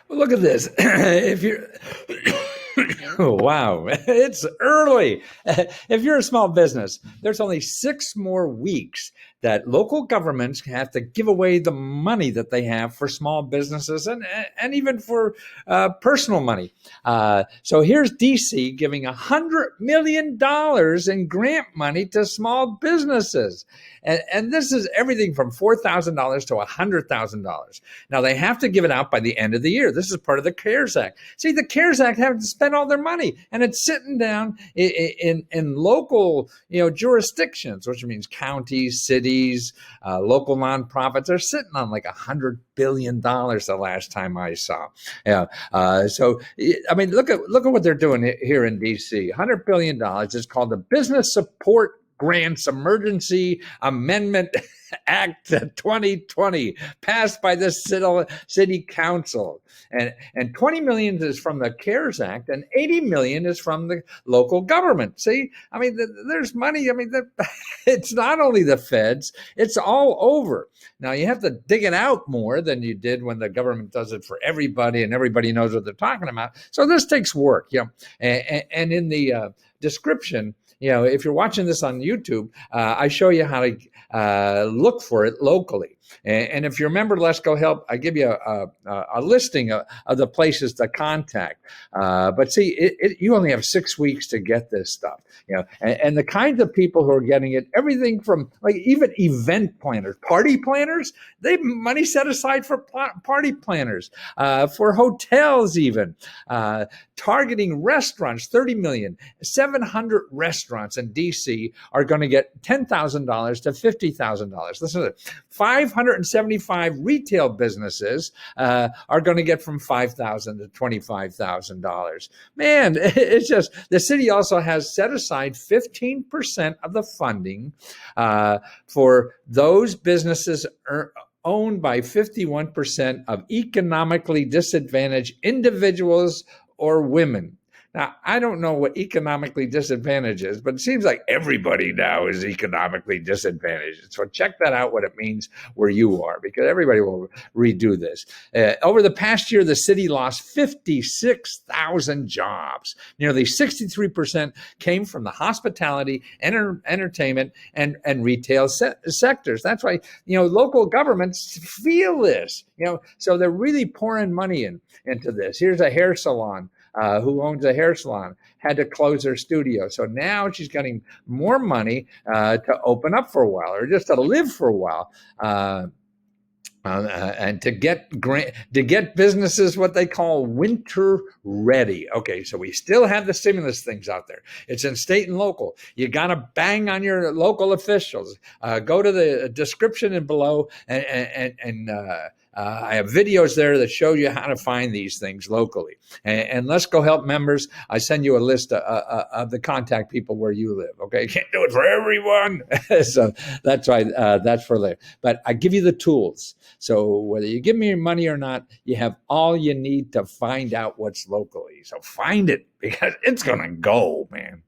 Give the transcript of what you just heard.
Well, look at this. If you're, oh, wow, it's early. If you're a small business, there's only 6 more weeks that local governments have to give away the money that they have for small businesses and even for personal money. So here's DC giving $100 million in grant money to small businesses. And this is everything from $4,000 to $100,000. Now they have to give it out by the end of the year. This is part of the CARES Act. See, the CARES Act having to spend all their money, and it's sitting down in local jurisdictions, which means counties, cities, local nonprofits are sitting on like $100 billion the last time I saw. Yeah. So I mean, look at what they're doing here in DC. $100 billion is called the Business Support Grants Emergency Amendment Act 2020, passed by the city council, and 20 million is from the CARES Act, and 80 million is from the local government. See, I mean, there's money. I mean, it's not only the feds; it's all over. Now you have to dig it out more than you did when the government does it for everybody, and everybody knows what they're talking about. So this takes work, and in the description. If you're watching this on YouTube, I show you how to look for it locally. And if you remember Let's Go Help, I give you a listing of the places to contact. But see, you only have 6 weeks to get this stuff. And the kinds of people who are getting it, everything from like even event planners, party planners, they have money set aside for party planners, for hotels even, targeting restaurants, 30 million, 700 restaurants in DC are going to get $10,000 to $50,000. Listen to it. 575 retail businesses are going to get from $5,000 to $25,000. Man, it's just, the city also has set aside 15% of the funding for those businesses owned by 51% of economically disadvantaged individuals or women. Now, I don't know what economically disadvantaged is, but it seems like everybody now is economically disadvantaged. So check that out, what it means where you are, because everybody will redo this. Over the past year, the city lost 56,000 jobs. Nearly 63% came from the hospitality, entertainment, and retail sectors. That's why, local governments feel this, so they're really pouring money into this. Here's a hair salon. Who owns a hair salon, had to close her studio. So now she's getting more money to open up for a while, or just to live for a while. And to get businesses what they call winter ready. Okay, so we still have the stimulus things out there. It's in state and local. You got to bang on your local officials. Go to the description and below, and I have videos there that show you how to find these things locally. And Let's Go Help members, I send you a list of the contact people where you live. Okay, can't do it for everyone. So that's why that's for later. But I give you the tools. So whether you give me your money or not, you have all you need to find out what's locally. So find it, because it's going to go, man.